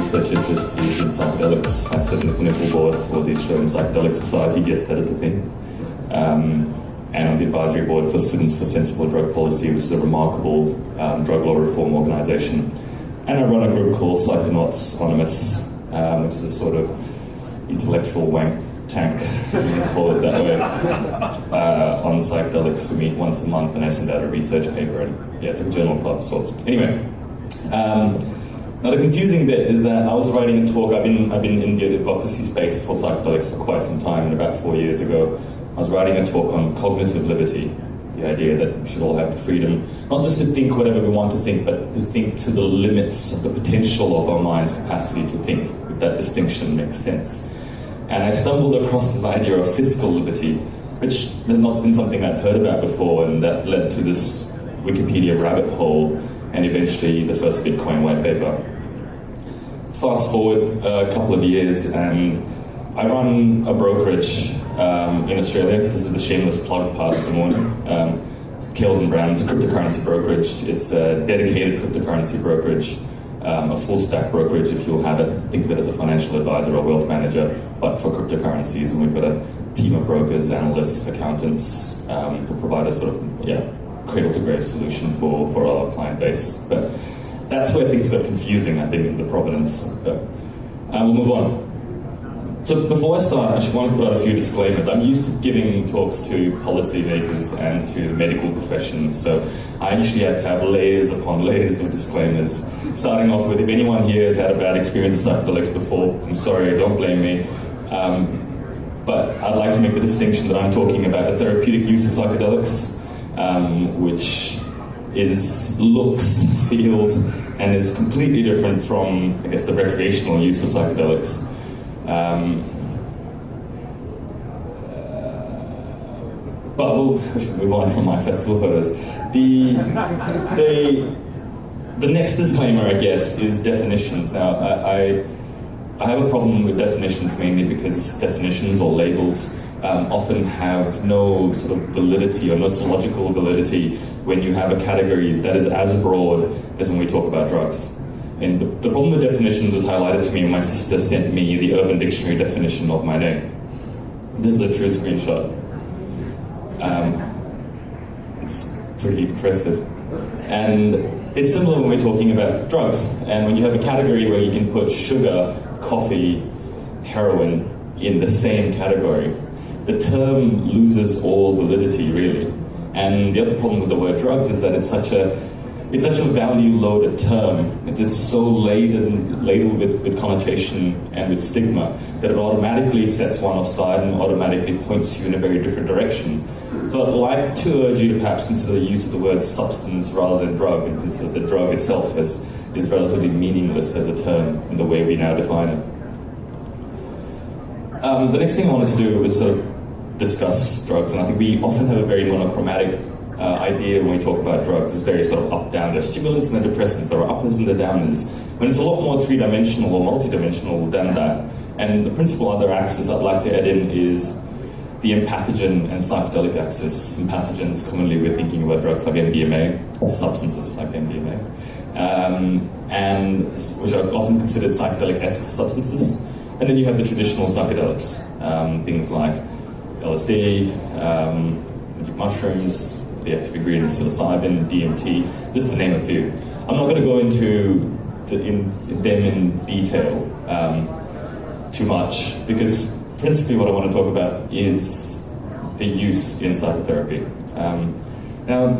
research interest is in psychedelics. I sit on the clinical board for the Australian Psychedelic Society, yes, that is a thing. And on the advisory board for Students for Sensible Drug Policy, which is a remarkable drug law reform organisation. And I run a group called Psychonauts Anonymous, which is a sort of intellectual wank tank, you can call it that way, on psychedelics. We meet once a month and I send out a research paper, and yeah, it's like a journal club of sorts. Anyway, now the confusing bit is that I was writing a talk. I've been in the advocacy space for psychedelics for quite some time, and about 4 years ago I was writing a talk on cognitive liberty, the idea that we should all have the freedom, not just to think whatever we want to think, but to think to the limits of the potential of our mind's capacity to think, if that distinction makes sense. And I stumbled across this idea of physical liberty, which had not been something I'd heard about before, and that led to this Wikipedia rabbit hole, and eventually the first Bitcoin white paper. Fast forward a couple of years, and I run a brokerage in Australia. This is the shameless plug part of the morning. Kelvin Brown, it's a cryptocurrency brokerage. It's a dedicated cryptocurrency brokerage, a full stack brokerage if you'll have it. Think of it as a financial advisor or wealth manager, but for cryptocurrencies. And we've got a team of brokers, analysts, accountants who provide a sort of, cradle to grave solution for our client base. But that's where things got confusing, I think, in the provenance. But we'll move on. So before I start, I actually want to put out a few disclaimers. I'm used to giving talks to policymakers and to the medical profession, so I usually have to have layers upon layers of disclaimers. Starting off with, if anyone here has had a bad experience with psychedelics before, I'm sorry, don't blame me. But I'd like to make the distinction that I'm talking about the therapeutic use of psychedelics, which looks, feels, and is completely different from, I guess, the recreational use of psychedelics. But I should move on from my festival photos. The next disclaimer, I guess, is definitions. Now, I have a problem with definitions mainly because definitions or labels often have no sort of validity or no logical validity when you have a category that is as broad as when we talk about drugs. And the problem with definitions was highlighted to me when my sister sent me the Urban Dictionary definition of my name. This is a true screenshot. It's pretty impressive. And it's similar when we're talking about drugs. And when you have a category where you can put sugar, coffee, heroin in the same category, the term loses all validity, really. And the other problem with the word drugs is that it's such a value-loaded term. It's so ladled with connotation and with stigma that it automatically sets one offside and automatically points you in a very different direction. So I'd like to urge you to perhaps consider the use of the word substance rather than drug, and consider the drug itself is relatively meaningless as a term in the way we now define it. The next thing I wanted to do was sort of discuss drugs, and I think we often have a very monochromatic idea when we talk about drugs. Is very sort of up-down. There are stimulants and there are depressants. There are uppers and there are downers. When it's a lot more three-dimensional or multi-dimensional than that. And the principal other axis I'd like to add in is the empathogen and psychedelic axis. Empathogens, commonly we're thinking about drugs like MDMA, substances like MDMA, and which are often considered psychedelic-esque substances. And then you have the traditional psychedelics, things like LSD, magic mushrooms, the active ingredient psilocybin, DMT, just to name a few. I'm not going to go into them in detail too much, because principally what I want to talk about is the use in psychotherapy. Now,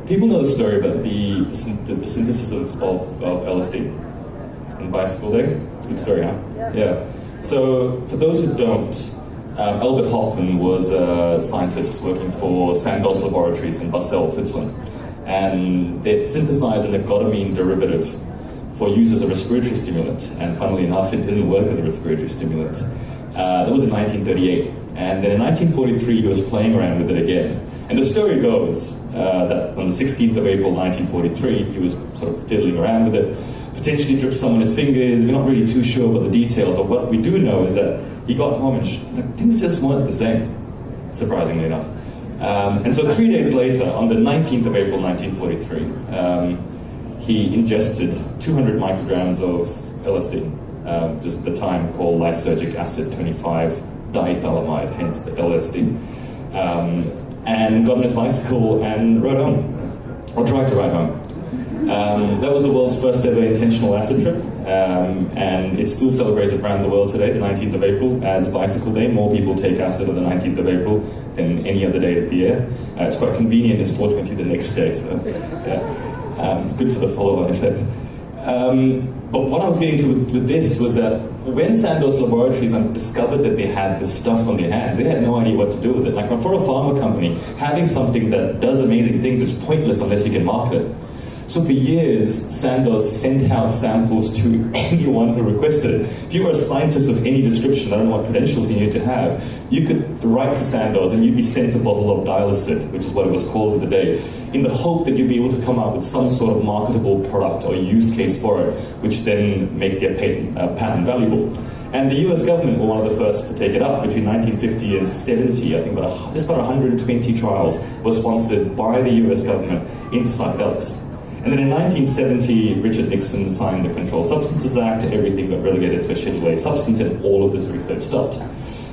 people know the story about the synthesis of LSD on Bicycle Day? It's a good story, huh? Yeah. So, for those who don't, Albert Hoffman was a scientist working for Sandoz Laboratories in Basel, Switzerland. And they synthesized an ergotamine derivative for use as a respiratory stimulant. And funnily enough, it didn't work as a respiratory stimulant. That was in 1938. And then in 1943, he was playing around with it again. And the story goes that on the 16th of April, 1943, he was sort of fiddling around with it, potentially dripped some on his fingers. We're not really too sure about the details, but what we do know is that he got home and things just weren't the same, surprisingly enough. And so 3 days later, on the 19th of April, 1943, he ingested 200 micrograms of LSD, just at the time called lysergic acid 25 diethylamide, hence the LSD, and got on his bicycle and rode home, or tried to ride home. That was the world's first ever intentional acid trip, and it's still celebrated around the world today, the 19th of April, as Bicycle Day. More people take acid on the 19th of April than any other day of the year. It's quite convenient, it's 4:20 the next day, so yeah, good for the follow-on effect. But what I was getting to with this was that when Sandoz Laboratories discovered that they had this stuff on their hands, they had no idea what to do with it. Like, for a pharma company, having something that does amazing things is pointless unless you can market it. So for years, Sandoz sent out samples to anyone who requested it. If you were a scientist of any description, I don't know what credentials you needed to have, you could write to Sandoz and you'd be sent a bottle of Dialysate, which is what it was called in the day, in the hope that you'd be able to come up with some sort of marketable product or use case for it, which then make their patent valuable. And the US government were one of the first to take it up. Between 1950 and 70, I think just about 120 trials were sponsored by the US government into psychedelics. And then in 1970, Richard Nixon signed the Controlled Substances Act, everything got relegated to a Schedule A substance, and all of this research stopped.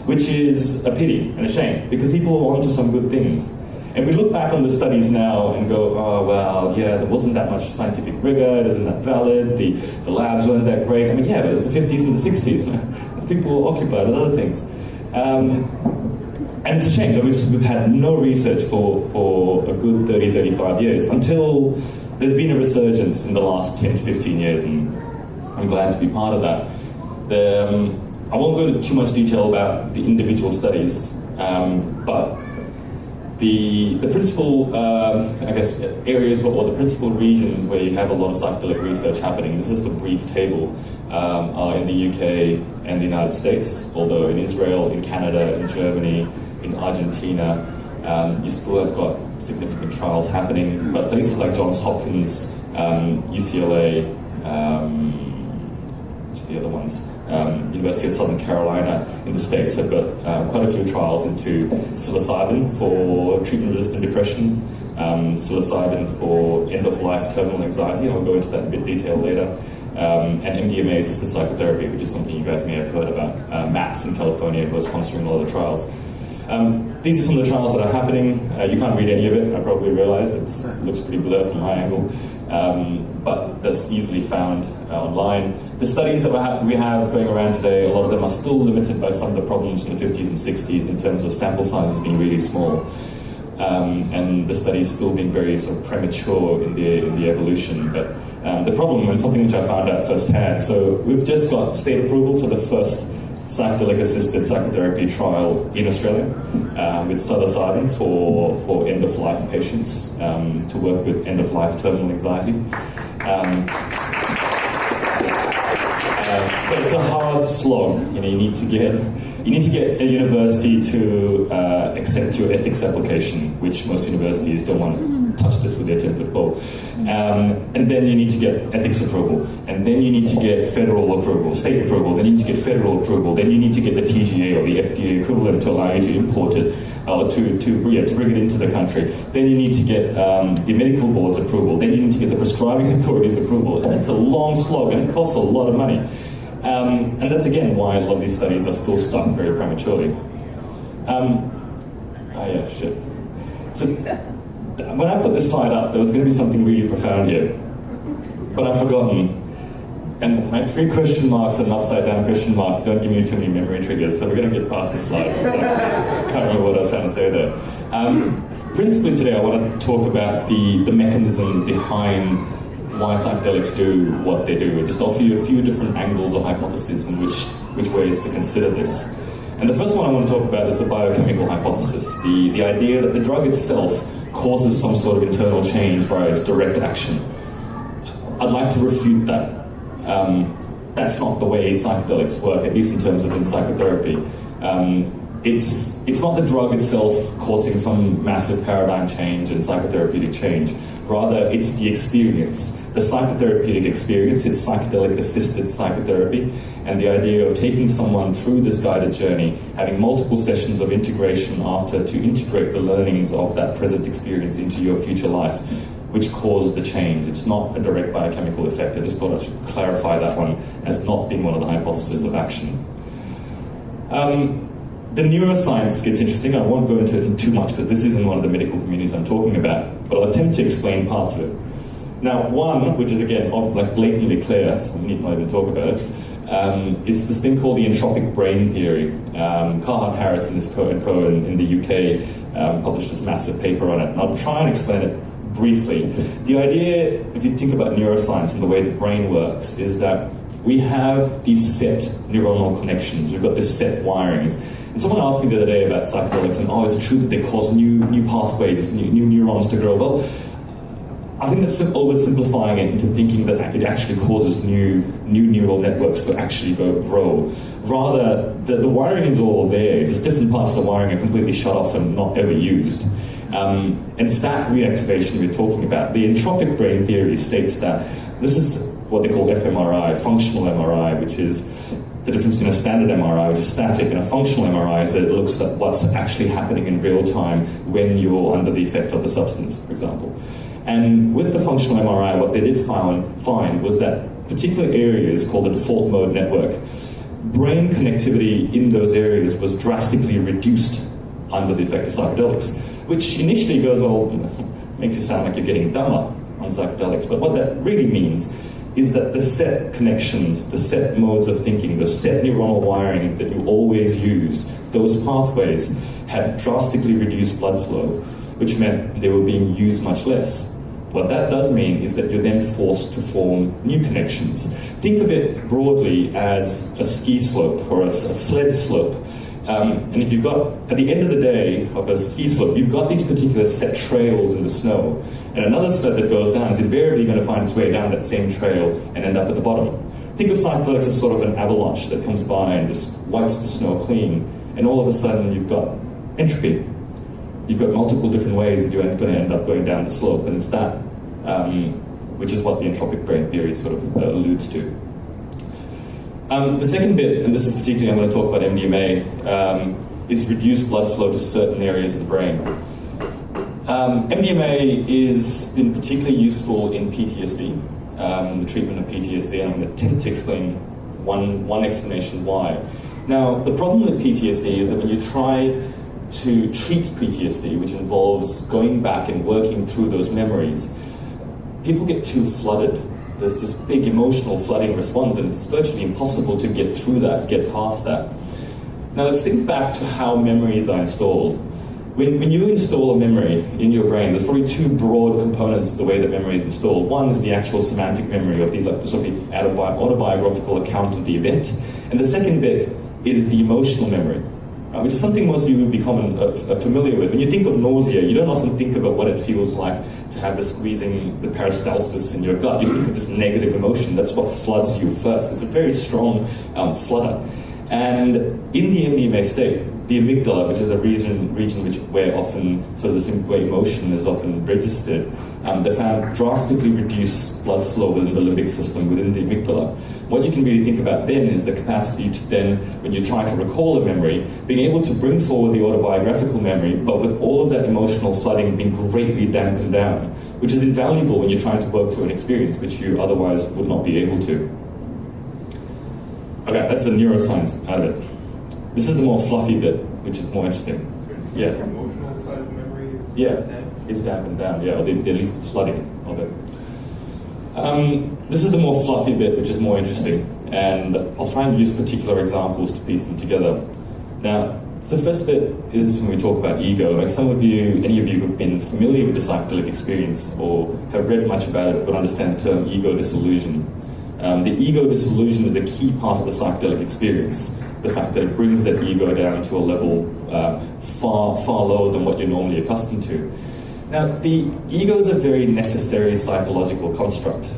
Which is a pity and a shame, because people are onto some good things. And we look back on the studies now and go, oh, well, yeah, there wasn't that much scientific rigor, it isn't that valid, the labs weren't that great. I mean, yeah, but it's the 50s and the 60s, man. People were occupied with other things. And it's a shame that we've had no research for a good 30, 35 years, until there's been a resurgence in the last 10 to 15 years, and I'm glad to be part of that. I won't go into too much detail about the individual studies, but the principal, I guess, areas or the principal regions where you have a lot of psychedelic research happening, this is the brief table, are in the UK and the United States, although in Israel, in Canada, in Germany, in Argentina, you still have got significant trials happening, but places like Johns Hopkins, UCLA, which are the other ones, University of Southern Carolina in the States have got quite a few trials into psilocybin for treatment-resistant depression, psilocybin for end-of-life terminal anxiety, and I'll go into that in a bit detail later, and MDMA-assisted psychotherapy, which is something you guys may have heard about. MAPS in California, who are sponsoring a lot of the trials. These are some of the trials that are happening. You can't read any of it, I probably realize. It looks pretty blurred from my angle, but that's easily found online. The studies that we have going around today, a lot of them are still limited by some of the problems from the 50s and 60s in terms of sample sizes being really small, and the studies still being very sort of premature in the evolution. But the problem, and something which I found out firsthand, so we've just got state approval for the first psychedelic-assisted psychotherapy trial in Australia with psilocybin for end-of-life patients to work with end-of-life terminal anxiety. But it's a hard slog. You know, you need to get a university to accept your ethics application, which most universities don't want to touch this with their 10-foot pole. And then you need to get ethics approval, and then you need to get federal approval, state approval, then you need to get federal approval, then you need to get the TGA or the FDA equivalent to allow you to import it, or to bring it into the country. Then you need to get the medical board's approval, then you need to get the prescribing authority's approval, and it's a long slog, and it costs a lot of money. And that's again why a lot of these studies are still stuck very prematurely. So when I put this slide up, there was going to be something really profound here, but I've forgotten. And my 3 question marks and an upside down question mark don't give me too many memory triggers, so we're going to get past this slide. So I can't remember what I was trying to say there. Principally today I want to talk about the mechanisms behind why psychedelics do what they do. Just offer you a few different angles or hypotheses in which ways to consider this. And the first one I want to talk about is the biochemical hypothesis, the idea that the drug itself causes some sort of internal change by its direct action. I'd like to refute that. That's not the way psychedelics work, at least in terms of in psychotherapy. It's not the drug itself causing some massive paradigm change and psychotherapeutic change. Rather, it's the experience, the psychotherapeutic experience. It's psychedelic-assisted psychotherapy, and the idea of taking someone through this guided journey, having multiple sessions of integration after to integrate the learnings of that present experience into your future life. which caused the change. It's not a direct biochemical effect. I just thought I should clarify that one as not being one of the hypotheses of action. The neuroscience gets interesting. I won't go into it too much because this isn't one of the medical communities I'm talking about, but I'll attempt to explain parts of it. Now, one, which is again like blatantly clear, so we need not even talk about it, is this thing called the entropic brain theory. Carhart Harris and his co in the UK published this massive paper on it, and I'll try and explain it briefly. The idea, if you think about neuroscience and the way the brain works, is that we have these set neuronal connections. We've got this set wirings. And someone asked me the other day about psychedelics, and is it true that they cause new pathways, new neurons to grow? Well, I think that's oversimplifying it into thinking that it actually causes new neural networks to actually grow. Rather, the wiring is all there. It's just different parts of the wiring are completely shut off and not ever used. And it's that reactivation we're talking about. The entropic brain theory states that this is what they call fMRI, functional MRI, which is the difference between a standard MRI, which is static, and a functional MRI is that it looks at what's actually happening in real time when you're under the effect of the substance, for example. And with the functional MRI, what they did find was that particular areas called the default mode network, brain connectivity in those areas was drastically reduced under the effect of psychedelics, which initially goes, well, makes it sound like you're getting dumber on psychedelics. But what that really means is that the set connections, the set modes of thinking, the set neuronal wirings that you always use, those pathways had drastically reduced blood flow, which meant they were being used much less. What that does mean is that you're then forced to form new connections. Think of it broadly as a ski slope or a sled slope. And if you've got, at the end of the day of a ski slope, you've got these particular set trails in the snow. And another sled that goes down is invariably going to find its way down that same trail and end up at the bottom. Think of psychedelics as sort of an avalanche that comes by and just wipes the snow clean. And all of a sudden you've got entropy. You've got multiple different ways that you're going to end up going down the slope. And it's that, which is what the entropic brain theory sort of alludes to. The second bit, and this is particularly, I'm going to talk about MDMA, is reduced blood flow to certain areas of the brain. MDMA is been particularly useful in PTSD, the treatment of PTSD, and I'm going to attempt to explain one explanation why. Now, the problem with PTSD is that when you try to treat PTSD, which involves going back and working through those memories, people get too flooded. There's this big emotional flooding response, and it's virtually impossible to get through that, get past that. Now let's think back to how memories are installed. When you install a memory in your brain, there's probably two broad components of the way that memory is installed. One is the actual semantic memory of the sort of autobiographical account of the event, and the second bit is the emotional memory, which is something most of you would be familiar with. When you think of nausea, you don't often think about what it feels like to have the squeezing, the peristalsis in your gut. You think of this negative emotion. That's what floods you first. It's a very strong flooder. And in the MDMA state, the amygdala, which is the region where often sort of where emotion is often registered, they found drastically reduced blood flow within the limbic system, within the amygdala. What you can really think about then is the capacity to then, when you try to recall a memory, being able to bring forward the autobiographical memory, but with all of that emotional flooding being greatly dampened down, which is invaluable when you're trying to work through an experience which you otherwise would not be able to. Okay, that's the neuroscience out of it. This is the more fluffy bit, which is more interesting. Yeah. The emotional side of memory is dampened down, or at least the flooding of it. This is the more fluffy bit, which is more interesting, and I'll try and use particular examples to piece them together. Now, the first bit is when we talk about ego. Like any of you who've been familiar with the psychedelic experience or have read much about it would understand the term ego disillusion. The ego disillusion is a key part of the psychedelic experience. The fact that it brings that ego down to a level far, far lower than what you're normally accustomed to. Now, the ego is a very necessary psychological construct.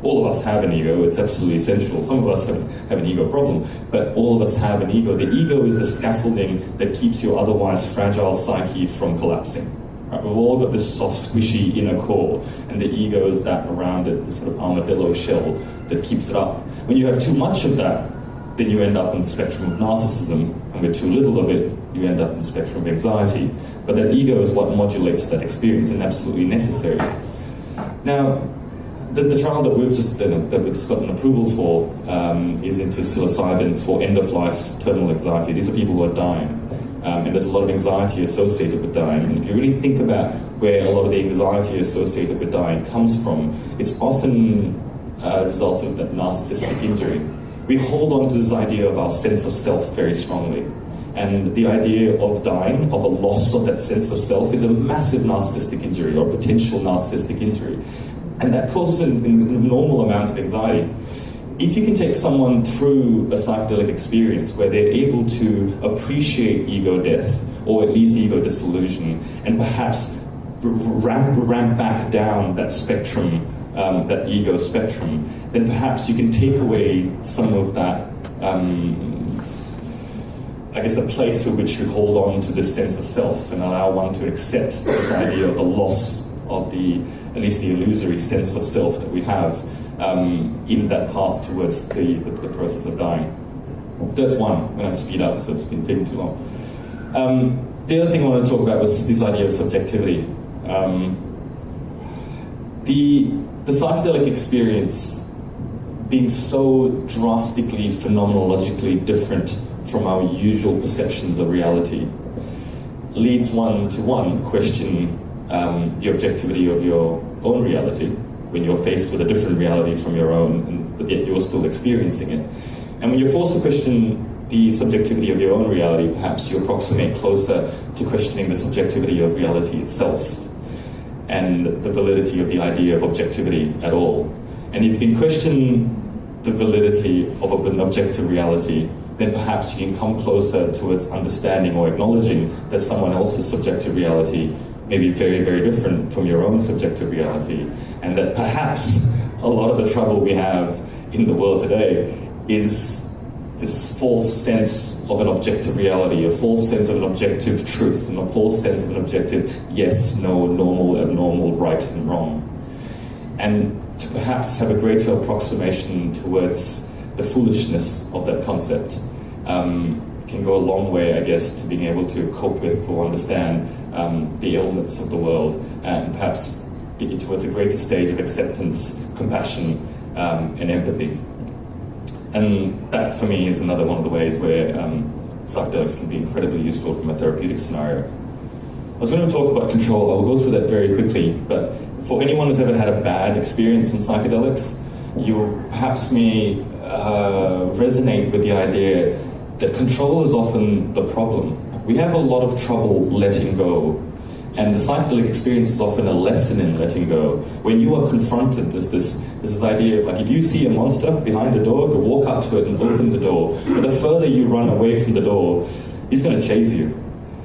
All of us have an ego. It's absolutely essential. Some of us have an ego problem, but all of us have an ego. The ego is the scaffolding that keeps your otherwise fragile psyche from collapsing. Right? We've all got this soft, squishy inner core, and the ego is that around it, the sort of armadillo shell that keeps it up. When you have too much of that, then you end up on the spectrum of narcissism, and with too little of it, you end up in the spectrum of anxiety. But that ego is what modulates that experience and absolutely necessary. Now, the trial that we've just gotten approval for is into psilocybin for end-of-life terminal anxiety. These are people who are dying, and there's a lot of anxiety associated with dying. And if you really think about where a lot of the anxiety associated with dying comes from, it's often a result of that narcissistic injury. We hold on to this idea of our sense of self very strongly. And the idea of dying, of a loss of that sense of self, is a massive narcissistic injury or potential narcissistic injury. And that causes an enormous amount of anxiety. If you can take someone through a psychedelic experience where they're able to appreciate ego death, or at least ego dissolution, and perhaps ramp back down that spectrum, that ego spectrum, then perhaps you can take away some of that, I guess, the place for which we hold on to this sense of self and allow one to accept this idea of the loss of at least the illusory sense of self that we have in that path towards the process of dying. That's one. I'm going to speed up, so it's been taking too long. The other thing I want to talk about was this idea of subjectivity. The psychedelic experience being so drastically, phenomenologically different from our usual perceptions of reality leads one to question the objectivity of your own reality when you're faced with a different reality from your own, but yet you're still experiencing it. And when you're forced to question the subjectivity of your own reality, perhaps you approximate closer to questioning the subjectivity of reality itself and the validity of the idea of objectivity at all. And if you can question the validity of an objective reality, then perhaps you can come closer towards understanding or acknowledging that someone else's subjective reality may be very, very different from your own subjective reality, and that perhaps a lot of the trouble we have in the world today is this false sense of an objective reality, a false sense of an objective truth, and a false sense of an objective yes, no, normal, abnormal, right and wrong. And to perhaps have a greater approximation towards the foolishness of that concept can go a long way, I guess, to being able to cope with or understand the elements of the world, and perhaps get you towards a greater stage of acceptance, compassion, and empathy. And that, for me, is another one of the ways where psychedelics can be incredibly useful from a therapeutic scenario. I was going to talk about control. I'll go through that very quickly, but for anyone who's ever had a bad experience in psychedelics, you perhaps may resonate with the idea that control is often the problem. We have a lot of trouble letting go, and the psychedelic experience is often a lesson in letting go. When you are confronted, there's this idea of, like, if you see a monster behind a door, go walk up to it and open the door. But the further you run away from the door, he's going to chase you.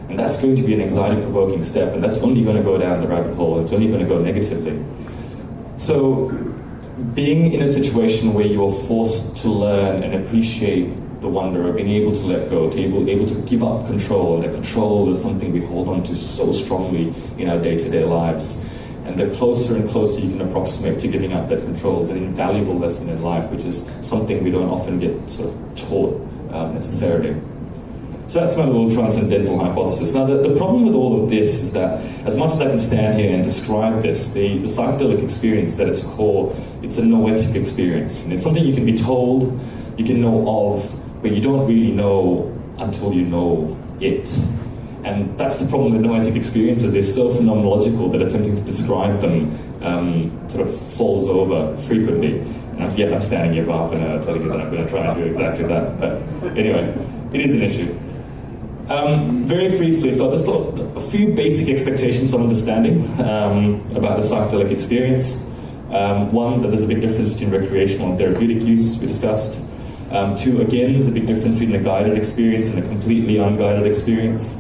And that's going to be an anxiety-provoking step, and that's only going to go down the rabbit hole. It's only going to go negatively. So being in a situation where you are forced to learn and appreciate the wonder of being able to let go, to able to give up control, and that control is something we hold on to so strongly in our day-to-day lives. And the closer and closer you can approximate to giving up that control is an invaluable lesson in life, which is something we don't often get sort of taught necessarily. So that's my little transcendental hypothesis. Now, the problem with all of this is that, as much as I can stand here and describe this, the psychedelic experience is at its core, it's a noetic experience. And it's something you can be told, you can know of, but you don't really know until you know it. And that's the problem with noetic experiences. They're so phenomenological that attempting to describe them sort of falls over frequently. And I'm standing here for half an hour telling you that I'm going to try and do exactly that. But anyway, it is an issue. Very briefly, so I'll just talk a few basic expectations of understanding about the psychedelic experience. One, that there's a big difference between recreational and therapeutic use, we discussed. Two, again, there's a big difference between a guided experience and a completely unguided experience.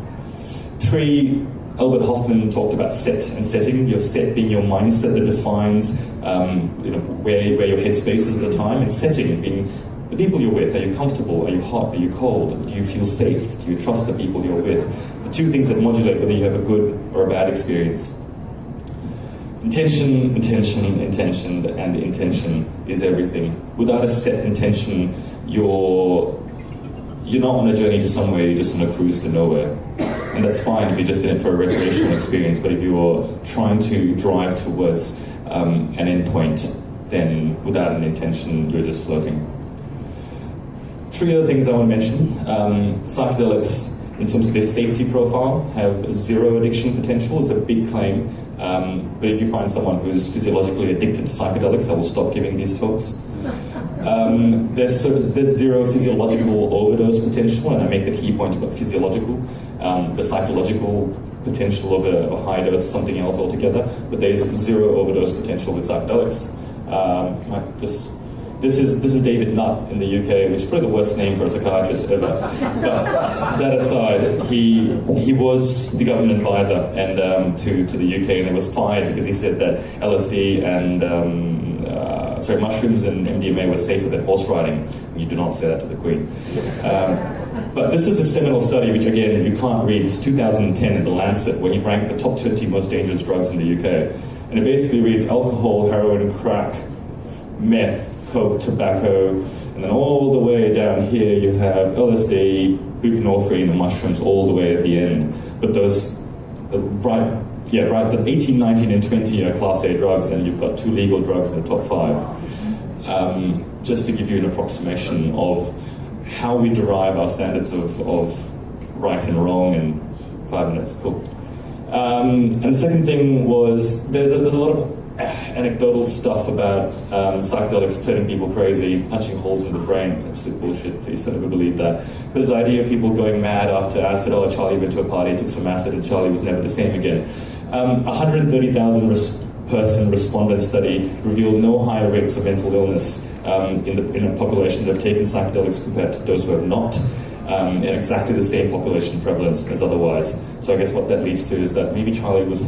Three, Albert Hoffman talked about set and setting, your set being your mindset that defines where your headspace is at the time, and setting being the people you're with. Are you comfortable? Are you hot? Are you cold? Do you feel safe? Do you trust the people you're with? The two things that modulate whether you have a good or a bad experience. Intention, and intention is everything. Without a set intention, you're not on a journey to somewhere, you're just on a cruise to nowhere. And that's fine if you're just in it for a recreational experience, but if you're trying to drive towards an endpoint, then without an intention, you're just floating. Three other things I want to mention. Psychedelics, in terms of their safety profile, have zero addiction potential. It's a big claim. But if you find someone who's physiologically addicted to psychedelics, I will stop giving these talks. There's zero physiological overdose potential, and I make the key point about physiological. The psychological potential of a high dose is something else altogether, but there's zero overdose potential with psychedelics. This is David Nutt in the UK, which is probably the worst name for a psychiatrist ever. But that aside, he was the government advisor and to the UK, and he was fired because he said that LSD and mushrooms and MDMA were safer than horse riding. You do not say that to the Queen. But this was a seminal study, which again you can't read. It's 2010 in The Lancet, where he ranked the top 20 most dangerous drugs in the UK, and it basically reads alcohol, heroin, crack, meth, coke, tobacco, and then all the way down here you have LSD, buprenorphine, and mushrooms all the way at the end. But those, the 18, 19, and 20 are Class A drugs, and you've got 2 legal drugs in the top 5. Just to give you an approximation of how we derive our standards of right and wrong in 5 minutes. Cool. And the second thing was there's a lot of anecdotal stuff about psychedelics turning people crazy, punching holes in the brain. It's absolute bullshit. Please don't ever believe that. But this idea of people going mad after acid. Oh, Charlie went to a party, took some acid, and Charlie was never the same again. 130,000 person respondent study revealed no higher rates of mental illness in a population that have taken psychedelics compared to those who have not, and exactly the same population prevalence as otherwise. So I guess what that leads to is that maybe Charlie was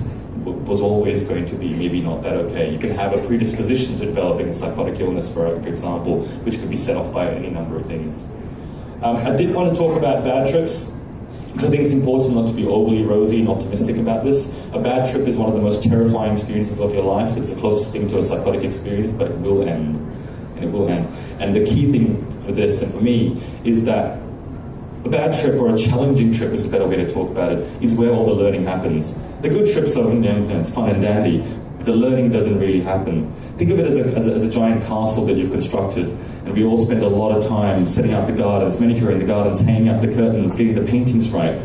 always going to be maybe not that okay. You can have a predisposition to developing a psychotic illness, for example, which could be set off by any number of things. I did want to talk about bad trips, because I think it's important not to be overly rosy and optimistic about this. A bad trip is one of the most terrifying experiences of your life. It's the closest thing to a psychotic experience, but it will end. And it will end. And the key thing for this and for me is that a bad trip, or a challenging trip is a better way to talk about it, is where all the learning happens. The good trips are, it's fun and dandy, but the learning doesn't really happen. Think of it as a giant castle that you've constructed, and we all spend a lot of time setting out the gardens, manicuring the gardens, hanging up the curtains, getting the paintings right.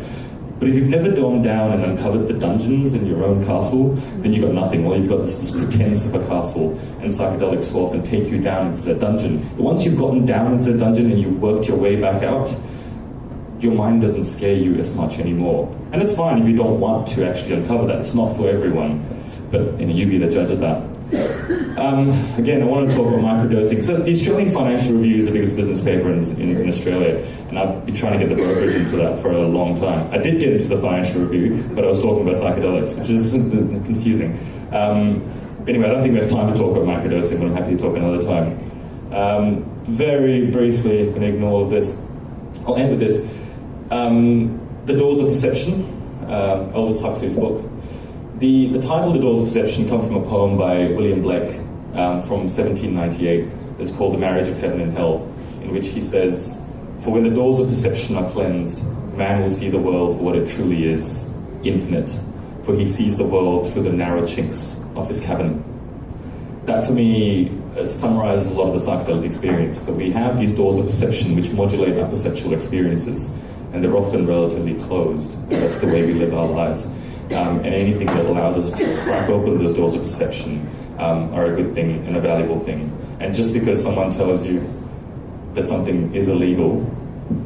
But if you've never gone down and uncovered the dungeons in your own castle, then you've got nothing. All you've got is this pretense of a castle, and psychedelics will often take you down into that dungeon. But once you've gotten down into the dungeon and you've worked your way back out, your mind doesn't scare you as much anymore. And it's fine if you don't want to actually uncover that. It's not for everyone. But you be the judge of that. Again, I want to talk about microdosing. So the Australian Financial Review is the biggest business paper in Australia, and I've been trying to get the brokerage into that for a long time. I did get into the Financial Review, but I was talking about psychedelics, which is confusing. Anyway, I don't think we have time to talk about microdosing, but I'm happy to talk another time. Very briefly, I'm going to ignore all of this. I'll end with this. The Doors of Perception, Aldous Huxley's book. The title, The Doors of Perception, comes from a poem by William Blake from 1798. It's called The Marriage of Heaven and Hell, in which he says, "For when the doors of perception are cleansed, man will see the world for what it truly is, infinite, for he sees the world through the narrow chinks of his cavern." That, for me, summarizes a lot of the psychedelic experience, that we have these doors of perception which modulate our perceptual experiences, and they're often relatively closed. And that's the way we live our lives. And anything that allows us to crack open those doors of perception are a good thing and a valuable thing. And just because someone tells you that something is illegal,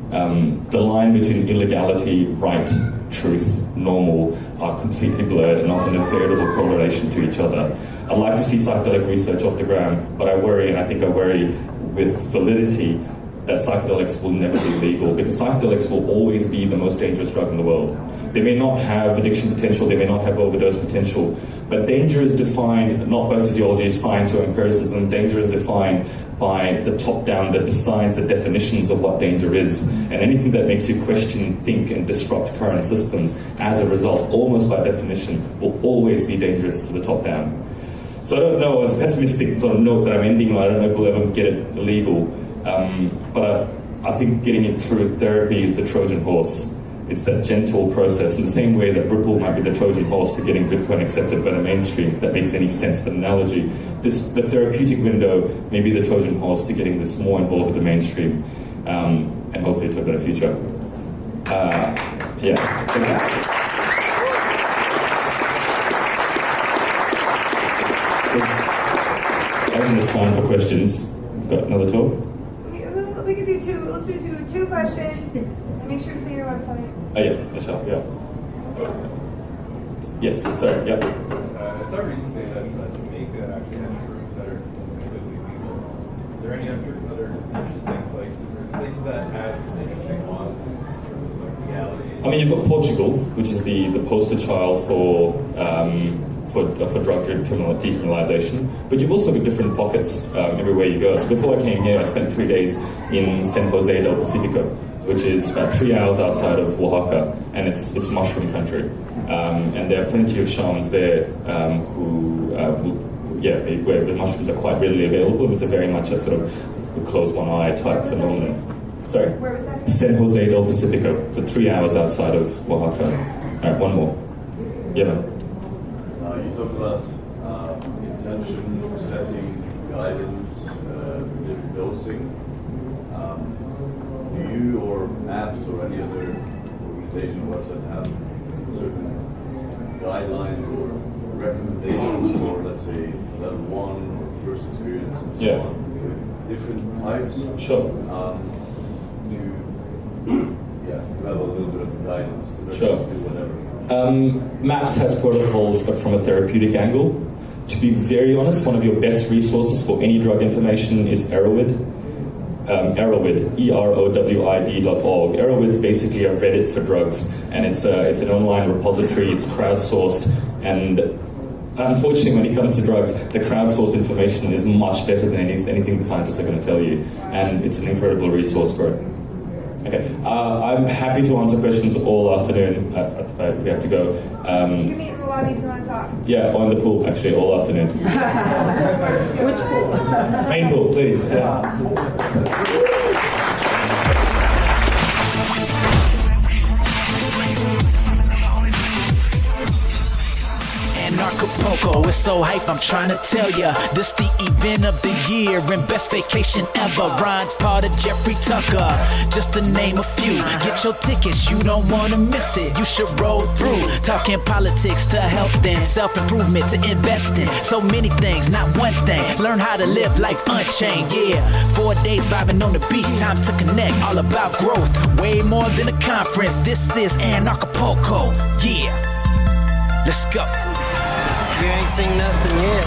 the line between illegality, right, truth, normal are completely blurred and often have very little correlation to each other. I'd like to see psychedelic research off the ground, but I worry, and I think I worry with validity, that psychedelics will never be legal, because psychedelics will always be the most dangerous drug in the world. They may not have addiction potential, they may not have overdose potential, but danger is defined not by physiology, science, or empiricism. Danger is defined by the top-down that decides the definitions of what danger is. And anything that makes you question, think, and disrupt current systems, as a result, almost by definition, will always be dangerous to the top-down. So I don't know, it's a pessimistic sort of note that I'm ending on. I don't know if we'll ever get it illegal. But I think getting it through therapy is the Trojan horse. It's that gentle process, in the same way that Ripple might be the Trojan horse to getting Bitcoin accepted by the mainstream, if that makes any sense, the analogy. The therapeutic window may be the Trojan horse to getting this more involved with the mainstream, and hopefully to a better future. Yeah. Thank you. I think it's time for questions. We've got another talk? We could do two. Let's do two questions. Make sure to say your website. Oh, yeah, that's right, yeah. Yes, sorry, yeah. I saw recently that Jamaica actually has shrooms that are completely legal. Are there any other interesting places that have interesting laws in terms of like legality? I mean, you've got Portugal, which is the poster child for drug decriminalization, but you've also got different pockets everywhere you go. So before I came here, I spent 3 days in San Jose del Pacifico, which is about 3 hours outside of Oaxaca, and it's mushroom country. And there are plenty of shamans there where the mushrooms are quite readily available. It's a very much a sort of close one eye type phenomenon. Sorry? Where was that? San Jose del Pacifico, so 3 hours outside of Oaxaca. All right, one more. Yeah, man. You talked about intention setting, guidance, dosing. Do you or apps or any other organization or website have certain guidelines or recommendations for, let's say, level 1 or first experience and so on? Different types? Sure. To have a little bit of guidance to Sure. do whatever. MAPS has protocols, but from a therapeutic angle. To be very honest, one of your best resources for any drug information is Erowid. Erowid, EROWID.org. Erowid's basically a Reddit for drugs, and it's an online repository. It's crowdsourced, and unfortunately, when it comes to drugs, the crowdsourced information is much better than anything the scientists are going to tell you, and it's an incredible resource for it. Okay, I'm happy to answer questions all afternoon. We have to go. You can meet in the lobby if you want to talk. Yeah, or in the pool, actually, all afternoon. Which pool? Main pool, please. Yeah. Anarchapulco, it's so hype, I'm trying to tell ya. This the event of the year and best vacation ever. Ron Potter, Jeffrey Tucker, just to name a few. Get your tickets, you don't wanna miss it. You should roll through, talking politics to health and self-improvement to investing. So many things, not one thing. Learn how to live life unchained, yeah. 4 days vibing on the beach, time to connect. All about growth, way more than a conference. This is Anarchapulco, yeah. Let's go. You ain't seen nothing yet.